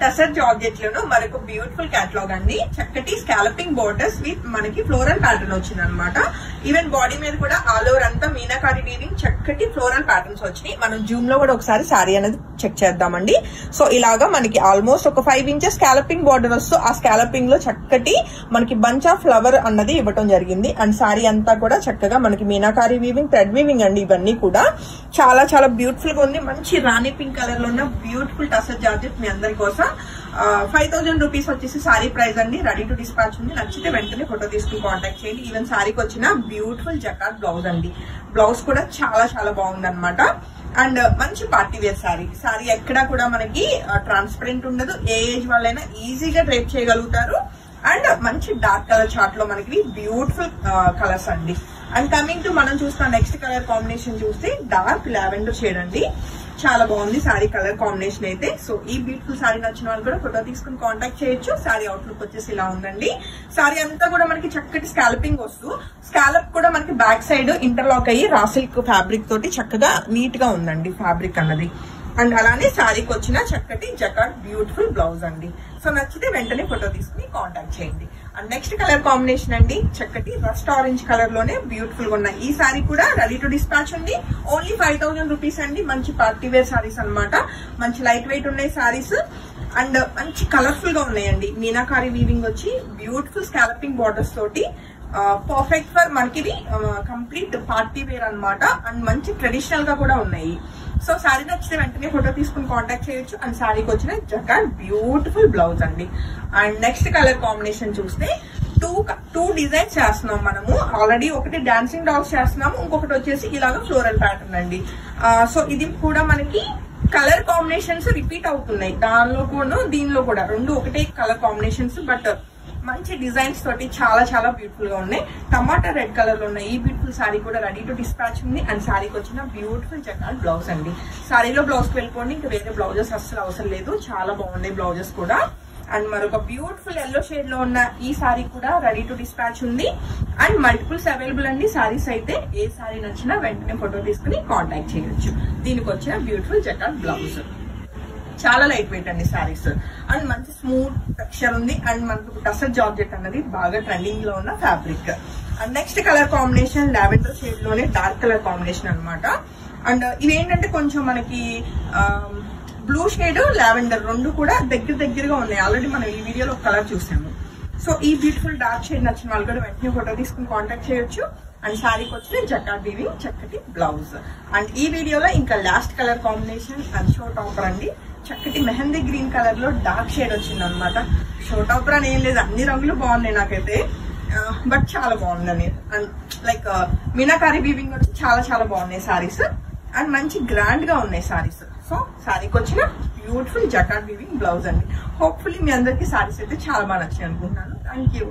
Tussar georgette లోను మరొక beautiful catalogue అండి. చక్కటి స్కాలపింగ్ బోర్డర్స్ విత్ మనకి ఫ్లోరల్ ప్యాటర్న్ వచ్చింది అనమాట. ఈవెన్ బాడీ మీద కూడా ఆల్ ఓవర్ అంతా మీనాకారి వీవింగ్ చక్కటి ఫ్లోరల్ ప్యాటర్న్స్ వచ్చినాయి. మనం జూమ్ లో కూడా ఒకసారి శారీ అనేది చెక్ చేద్దామండి. సో ఇలాగా మనకి ఆల్మోస్ట్ ఒక 5 ఇంచెస్ స్కాలపింగ్ బార్డర్ వస్తూ ఆ స్కాలపింగ్ లో చక్కటి మనకి బంచ్ ఆఫ్ ఫ్లవర్ అన్నది ఇవ్వడం జరిగింది. అండ్ శారీ అంతా కూడా చక్కగా మనకి మీనాకారి వీవింగ్, థ్రెడ్ వీవింగ్ అండి. ఇవన్నీ కూడా చాలా చాలా బ్యూటిఫుల్ గా ఉంది. మంచి రాణి పింక్ కలర్ లో ఉన్న బ్యూటిఫుల్ టసర్ జార్జెట్ మీ అందరి కోసం. 5000 రూపీస్ వచ్చేసి సారీ ప్రైస్ అండి. రెడీ టు డిస్పాచ్ ఉంది. నచ్చితే వెంటనే ఫోటో తీసుకుని కాంటాక్ట్ చేయండి. ఈవెన్ సారీకి వచ్చిన బ్యూటిఫుల్ జకార్డ్ బ్లౌజ్ అండి. బ్లౌజ్ కూడా చాలా చాలా బాగుంది అనమాట. అండ్ మంచి పార్టీ వేర్ సారీ ఎక్కడా కూడా మనకి ట్రాన్స్పరెంట్ ఉండదు. ఏ ఏజ్ వాళ్ళైనా ఈజీగా డ్రైప్ చేయగలుగుతారు. అండ్ మంచి డార్క్ కలర్ చార్ట్ లో మనకి బ్యూటిఫుల్ కలర్స్ అండి. అండ్ కమింగ్ టు మనం చూస్తున్న నెక్స్ట్ కలర్ కాంబినేషన్ చూస్తే డార్క్ లావెండర్ షేడ్ అండి. చాలా బాగుంది సారీ కలర్ కాంబినేషన్ అయితే. సో ఈ బ్యూటిఫుల్ సారీ నచ్చిన వాళ్ళు కూడా ఫోటో తీసుకుని కాంటాక్ట్ చేయొచ్చు. సారీ అవుట్లుక్ వచ్చేసి ఇలా ఉందండి. సారీ అంతా కూడా మనకి చక్కటి స్కాలపింగ్ వస్తూ స్కాలప్ కూడా మనకి బ్యాక్ సైడ్ ఇంటర్లాక్ అయ్యి రా సిల్క్ ఫ్యాబ్రిక్ తోటి చక్కగా నీట్ గా ఉందండి ఫ్యాబ్రిక్ అన్నది. అండ్ అలానే సారీకి వచ్చిన చక్కటి జకార్డ్ బ్యూటిఫుల్ బ్లౌజ్ అండి. సో నచ్చితే వెంటనే ఫోటో తీసుకుని కాంటాక్ట్ చేయండి. అండ్ నెక్స్ట్ కలర్ కాంబినేషన్ అండి చక్కటి రస్ట్ ఆరెంజ్ కలర్ లోనే బ్యూటిఫుల్ గా ఉన్నాయి. ఈ సారీ కూడా రెడీ టు డిస్పాచ్ ఉంది. ఓన్లీ 5000 రూపీస్ అండి. మంచి పార్టీ వేర్ సారీస్ అనమాట. మంచి లైట్ వెయిట్ ఉన్నాయి సారీస్. అండ్ మంచి కలర్ఫుల్ గా ఉన్నాయండి. మీనాకారి వీవింగ్ వచ్చి బ్యూటిఫుల్ స్కాలపింగ్ బార్డర్స్ తోటి పర్ఫెక్ట్ ఫర్ మనకి కంప్లీట్ పార్టీ వేర్ అనమాట. అండ్ మంచి ట్రెడిషనల్ గా కూడా ఉన్నాయి. సో సారీ నచ్చితే వెంటనే ఫోటో తీసుకుని కాంటాక్ట్ చేయొచ్చు. అండ్ సారీకి వచ్చిన జకార్డ్ బ్యూటిఫుల్ బ్లౌజ్ అండి. అండ్ నెక్స్ట్ కలర్ కాంబినేషన్ చూస్తే టూ డిజైన్స్ చేస్తున్నాం మనము. ఆల్రెడీ ఒకటి డాన్సింగ్ డాల్స్ చేస్తున్నాము, ఇంకొకటి వచ్చేసి ఇలాగా ఫ్లోరల్ ప్యాటర్న్ అండి. సో ఇది కూడా మనకి కలర్ కాంబినేషన్స్ రిపీట్ అవుతున్నాయి. దానిలో కూడా దీనిలో కూడా రెండు ఒకటే కలర్ కాంబినేషన్స్. బట్ మంచి డిజైన్స్ తోటి చాలా చాలా బ్యూటిఫుల్ గా ఉన్నాయి. టమాటా రెడ్ కలర్ లో ఉన్నాయి. ఈ బ్యూటిఫుల్ సారీ కూడా రెడీ టు డిస్పాచ్ ఉంది. అండ్ సారీకి వచ్చిన బ్యూటిఫుల్ జకార్డ్ బ్లౌజ్ అండి. సారీలో బ్లౌజ్ కి వెళ్ళిపోండి, ఇంకా వేరే బ్లౌజెస్ అస్సలు అవసరం లేదు. చాలా బాగున్నాయి బ్లౌజెస్ కూడా. అండ్ మరొక బ్యూటిఫుల్ ఎల్లో షేడ్ లో ఉన్న ఈ సారీ కూడా రెడీ టు డిస్పాచ్ ఉంది. అండ్ మల్టిపుల్స్ అవైలబుల్ అండి సారీస్ అయితే. ఏ సారీ నచ్చినా వెంటనే ఫోటో తీసుకుని కాంటాక్ట్ చేయొచ్చు. దీనికి వచ్చిన బ్యూటిఫుల్ జకార్డ్ బ్లౌజ్ చాలా లైట్ వెయిట్ అండి సారీస్. అండ్ మంచి స్మూత్ టెక్స్చర్ ఉంది. అండ్ మనకు టసర్ జార్జెట్ అన్నది బాగా ట్రెండింగ్ లో ఉన్న fabric. And next colour combination lavender shade లోనే డార్క్ కలర్ కాంబినేషన్ అనమాట. అండ్ ఇవేంటంటే కొంచెం మనకి బ్లూ షేడ్ లావెండర్ రెండు కూడా దగ్గరగా ఉన్నాయి. ఆల్రెడీ మనం ఈ వీడియోలో ఒక కలర్ చూసాము. సో ఈ బ్యూటిఫుల్ డార్క్ షేడ్ నచ్చిన వాళ్ళు కూడా వెంటనే ఫోటో తీసుకుని కాంటాక్ట్ చేయొచ్చు. అండ్ సారీకి వచ్చిన జకార్డ్ వీవింగ్ చక్కటి బ్లౌజ్. అండ్ ఈ వీడియోలో ఇంకా last colour combination and show topper అండి. చక్కటి మెహందీ గ్రీన్ కలర్ లో డార్క్ షేడ్ వచ్చింది అనమాట. షో టాపర్ అని ఏం లేదు, అన్ని రంగులు బాగున్నాయి నాకైతే. బట్ చాలా బాగుందని. అండ్ లైక్ మీనాకారి వీవింగ్ వచ్చి చాలా చాలా బాగున్నాయి సారీస్. అండ్ మంచి గ్రాండ్ గా ఉన్నాయి సారీస్. సో సారీకి వచ్చిన బ్యూటిఫుల్ జకార్డ్ వీవింగ్ బ్లౌజ్ అండి. హోప్ఫుల్లీ మీ అందరికి సారీస్ అయితే చాలా బాగా నచ్చాయి అనుకుంటున్నాను. Thank you.